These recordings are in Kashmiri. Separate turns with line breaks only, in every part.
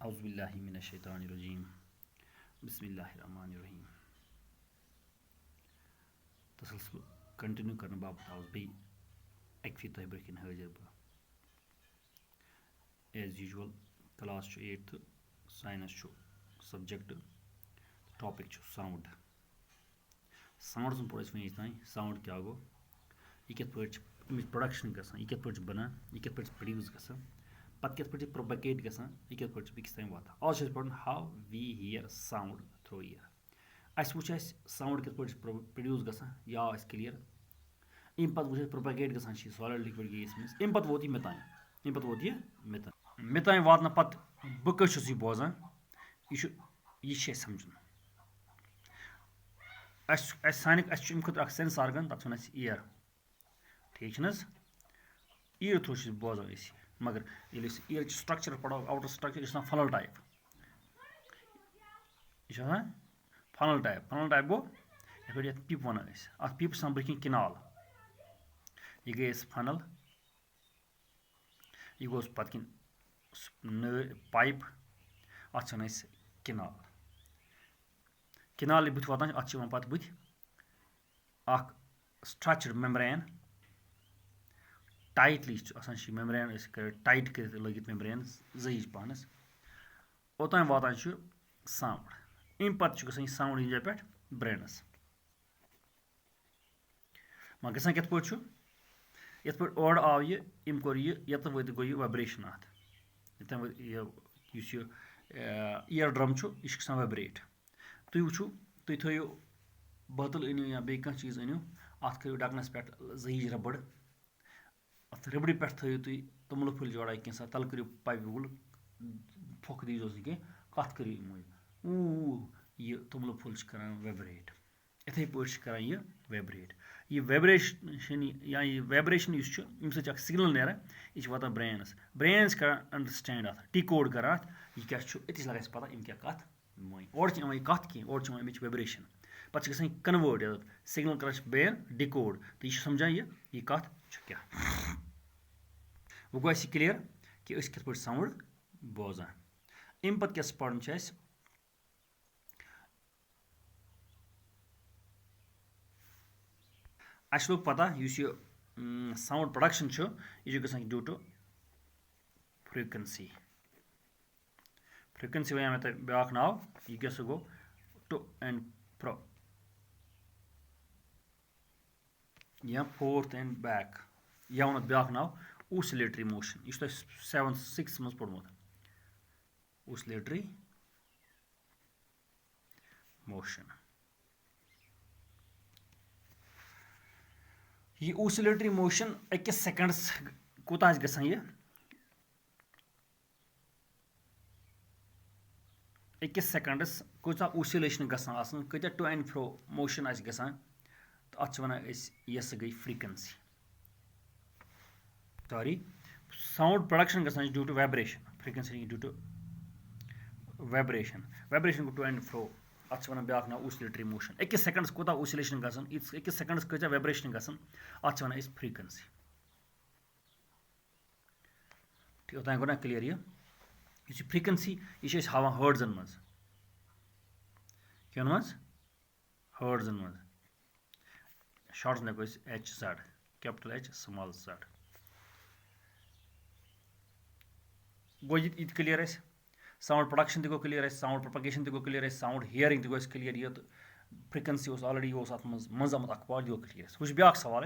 औज़ुबिल्लाहि मिनश्शैतानिर्रजीम बिस्मिल्लाहिर्रहमानिर्रहीम। तसलसल कंटिन्यू करने बाबत आउस बे एक फी तह ब्रकिन हाजिर बह as usual. Class 8th science subject topic sound. Sound सुन पढ़ वन तान साउंड क्या गो यह कत प्रोडक्शन गसान यह कत बनान यह कत प्रोड्यूस गसान पत् कत प्रोपगेट गसान यह कत बेकिस तान वातान। आज पढ़ how we hear sound through ear. अस वो साउंड कत प्रोड्यूस गसान यह आ क्लियर। अम पे वो प्रोपगेट गसान सॉलिड लिक्विड गैस मज अम पे वोत मे तान मे तान वातन पत् बह कस यह बोजान यह समझन साने अम खुद सेंस आर्गन तथ वन ईयर। ठीक ईयर थ्रू बोजान मगर ये ईयर स्ट्रक्चर पढ़ो आउटर स्ट्रक्चर यह फनल टाइप फनल टाइप गो ये पिप वन अत पिप सान ब्रह किनाल यह गई फनल यह गोस पत् किन पाइप अत किनाल किनाल बुथ वातान अत पत् booth structured membrane tightly membrane tight कर लगित मेम्ब्रेन जयीज पहनस ओतान वातान साउंड। अम पे गसान साउंड इन पे ब्रेनस मगर गसान कत पे ओर आव यह अम कोर यह वत गो यह वाइब्रेशन अत ईयर ड्रम यह वाइब्रेट तुम वो तुम थो बोतल अनिव या बे कह चीज अनिव अत करो ढकनस पे जयीज रबड़ अत रबड़ पे थो तुम तुमल फुल जोड़ा कैसा तल करो पाइप वुल फोक दीजोस कह कत करो यह तुमल फुल कर वाइब्रेट इथे पे कर यह वाइब्रेट यह वाइब्रेशन या यह वाइब्रेशन अम सिग्नल नान यह वातान ब्रेनस कर अंडरस्टैंड अत डिकोड कर अत यह क्या अतिस लगे पता अम क्या कत वन और कत कह और अमिच वाइब्रेशन पे गसान कन्वर्ट सिग्नल कर ब्रेन डिकोड तो यह समझान यह कत क्या वो गो क्लियर कि कत साउंड बोजान। अम पे क्या पढ़न अस लोग पता यह साउंड प्रोडक्शन यह गसान ड्यू टू फ्रीक्वेंसी वन मे तुम ब्या नाव यह क्या गो टू एंड फ्रो या फोर्थ एंड बैक या वन ब्या नाव ओसिलेटरी मोशन यह 7th 6th मज पढ़मुत ओसिलेटरी मोशन। यह ओसिलेटरी मोशन अकिस सेकंड्स कोता गसान यह अकिस सेकंड्स कूचा ओसिलेशन गसान कत टू एंड फ्रो मोशन गसान तो अत वन यह गई फ्रीक्वेंसी सॉरी साउंड प्रोडक्शन गसान due to vibration frequency due to vibration गो टू एंड फ्रो अत वन ब्या नाव ओसिलेटरी मोशन अकिस सेकंड्स कोता ओसिलेशन गसान अकिस सेकंड्स कत वाइब्रेशन गसान अत वन फ्रीक्वेंसी। ठीक ओतान गो ना क्लियर यह फ्रीक्वेंसी यह हावान हर्ट्जन मज कन मज हर्ट्जन मज शॉर्ट्स हेको HZ capital H small z गो ये क्लियर साउंड प्रोडक्शन गो क्लियर साउंड प्रोपगेशन गो क्लियर साउंड हियरिंग गो क्लियर यह फ्रीक्वेंसी ऑलरेडी अत मज आमुत पार्ट गो क्लियर वो ब्या सवाल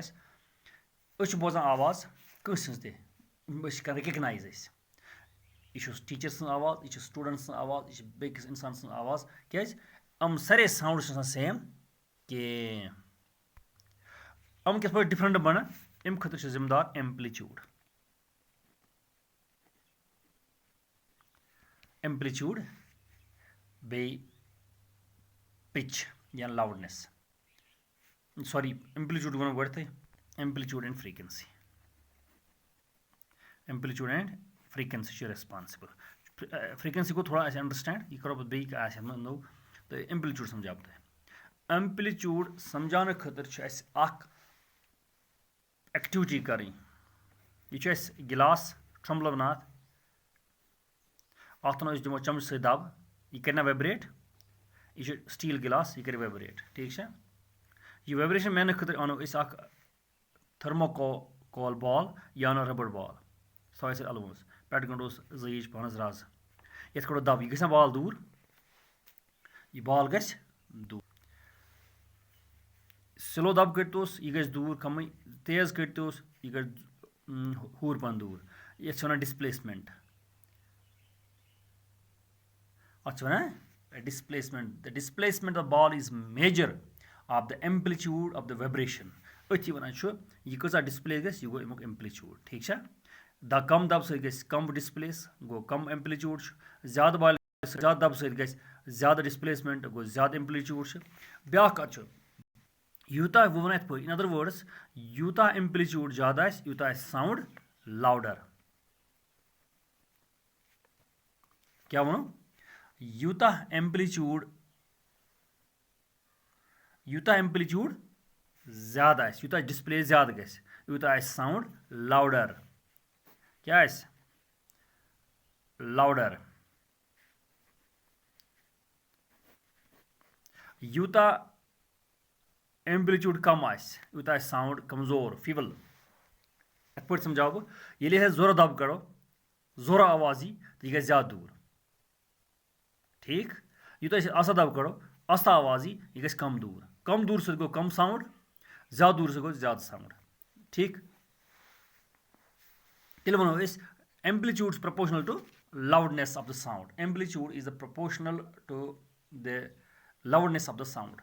बोजान आवाज कंस कर रिकगनाइज यह टीचर सं आवाज यह स्टूडेंट सं आवाज यह बेकिस इंसान सं आवाज क्या सारे साउंड सेम कह कत डिफरेंट बना अम खतर जिम्मेदार एम्पलीट्यूड बे पिच या loudness sorry amplitude one go amplitude and frequency responsible frequency को थोड़ा अंडरस्टैंड यह करो बे नो तो एम्पलीट्यूड समझा बह एम्पलीट्यूड समझाने खतर एक्टिविटी करें यह गिलास ट्रम्बल वन अत दमो चमच सत दब यह कर वाइब्रेट यह स्टील गिलास यह कर वाइब्रेट ठीक है यह वाइब्रेशन मैंने खुद अनो थर्मोकॉल बॉल या अनो रबड़ बॉल सो अलवस पे गंडोस जयीज पानस रज ये कड़ो दब यह गया बॉल दूर यह बॉल गस दूर स्लो दब कटोस यह गस दूर कम तेज कटोस यह गस हूर पन दूर ये वन डिस्प्लेसमेंट अत one displacement the displacement of the ball is measure of the amplitude of the vibration अथी वन यह कसा डिस्प्ले गस यह गो अमुक एम्पलीट्यूड ठीक है कम दब सत गस कम डिस्प्लेस गो कम एम्पलीट्यूड ज्यादा बॉल ज्यादा दब सत गस ज्यादा डिस्प्लेसमेंट गो ज्यादा एम्पलीट्यूड ब्या कत यूता वो वन पे in other words Utah amplitude ज्यादा यूता साउंड लाउडर क्या वनो यूता एम्पलीट्यूड ज्यादा यूता डिस्प्ले ज्यादा गस यूता साउंड लाउडर क्या लाउडर यूता एम्पलीट्यूड कम यूता साउंड कमजोर फीबल पे समझाओ बह ये जोर दब करो जोर आवाज तो यह गया ज्यादा दूर ठीक यूता आसा दब करो आस्ता आवाज यह गया कम दूर सो गो कम साउंड ज्यादा दूर सो गो ज्यादा साउंड ठीक तेल वनो amplitude proportional to loudness of the sound amplitude is the proportional to the loudness of the sound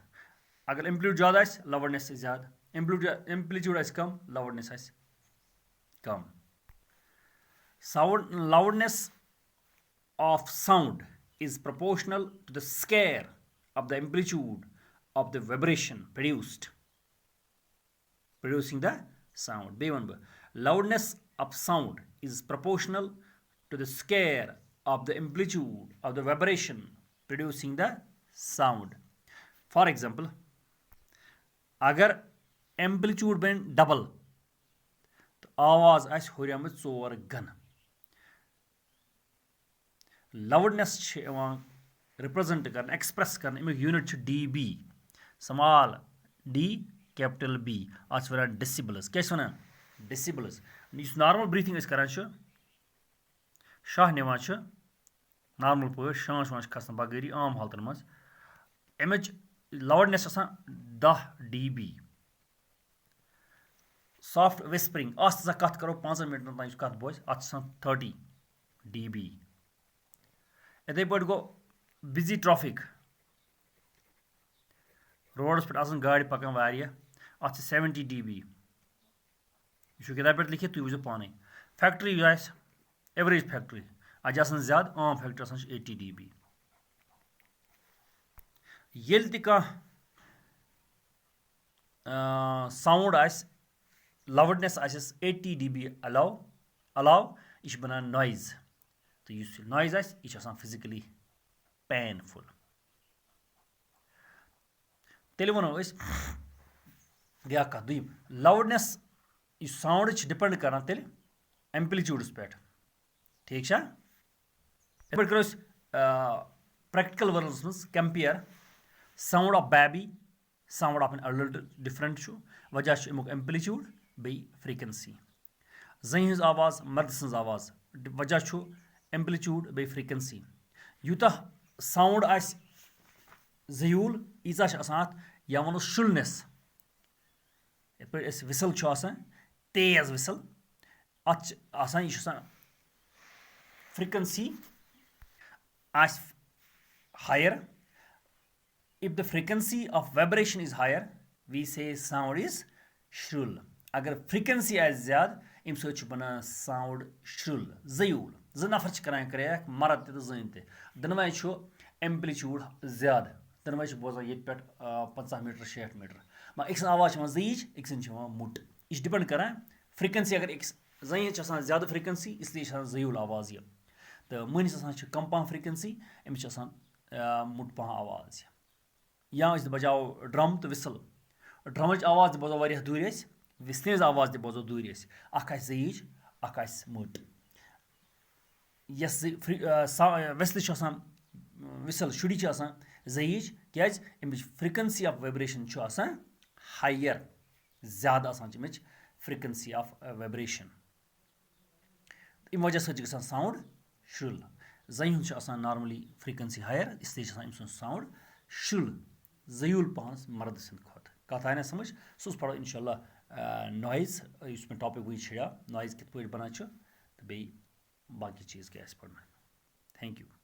अगर एम्पलीट्यूड ज्यादा लाउडनेस ज्यादा एम्पलीट्यूड कम लाउडनेस कम sound loudness of sound is proportional to the scale of the amplitude of the vibration producing the sound. Loudness of sound is proportional to the scale of the amplitude of the vibration producing the sound. For example, अगर amplitude बन double तो आवाज आस हुर्यामत 4 गन लाउडनेस रिप्रेजेंट कर एक्सप्रेस कर unit dB small d capital B आज वन डेसिबल्स क्या वन डेसिबल्स नॉर्मल ब्रीथिंग करान शाह निवान नॉर्मल पे शांस वांस खसन बगैरी आम हालतन मज अमिच लाउडनेस 10 dB सॉफ्ट विस्परिंग आस्ता कत करो 5 मिनटन तान कत बोज अत 30 dB इथे पे गो बिजी ट्रैफिक रोडस पे गाड़ी पकान वारिया अत 70 dB यह किताब पे लिखित तुम वो पाने फैक्ट्री एवरेज फैक्ट्री अज ज्यादा आम फैक्ट्री 80 dB ये साउंड लाउडनेस 80 dB अलाव यह बनान नॉइज तो नॉइज यह फिजिकली पेनफुल तेल वनो ब्या कत दुम लाउडनेस साउंड डिपेंड कर तेल एम्पलीट्यूडस पे ठीक है पे करो प्रैक्टिकल वर्ल्डस मज compare sound of baby sound of an adult different वजह अमुक एम्पलीट्यूड बे फ्रीक्वेंसी जन हज आवाज मर्द सज आवाज वजह एम्पलीट्यूड बे फ्रीक्वेंसी यूता साउंड जयूल ईजा या वनो शुलनेस पे विसल तेज विसल अत frequency higher if the frequency of vibration is higher we say sound is shrill अगर फ्रीक्वेंसी ज्यादा अम सत बनान साउंड श्रुल जयूल 2 नफर करान क्रैक मर्द तो जन तनवे एम्पलीट्यूड ज्यादा तनवे बोजान ये पे 50 मीटर 60 मीटर मगर एक आवाज जयीज एक मुट यह डिपेंड कर फ्रीक्वेंसी अगर एक जन ज्यादा फ्रीक्वेंसी इसलिए जयूल आवाज यह तो मनिस कम पह फ्रीक्वेंसी अमिस मुट पह आवाज या बजाओ ड्रम तो विसल ड्रमच आवाज बोजो वारिया दूर विसलेज आवाज बोजो दूर अख जयीज अख मुट یۄس ویسلہِ چھِ آسان وِسل شُرۍ چھِ آسان زعیٖج کیٛازِ اَمِچ فرٛیکوَنسی آف وایبریشن چھُ آسان ہایَر زیادٕ آسان چھِ اَمِچ فرٛیکوَنسی آف وایبریشن اَمہِ وجہ سۭتۍ چھِ گژھان ساوُنٛڈ شرٛل زَنہِ ہُنٛد چھُ آسان نارملی فرٛیکوَنسی ہایَر اِسلیے چھِ آسان أمۍ سُنٛد ساوُنٛڈ شرٛل زٔیوٗل پَہنَس مردٕ سٕنٛدِ کھۄتہٕ کَتھ آے نہ سمجھ سُہ پَرو اِنشاء اللہ نویِز یُس مےٚ ٹاپِک وٕنۍ چھیڑیو نویِز کِتھ پٲٹھۍ بَنان چھُ تہٕ بیٚیہِ باقٕے چیٖز کیٛاہ آسہِ پَرنا تھینک یوٗ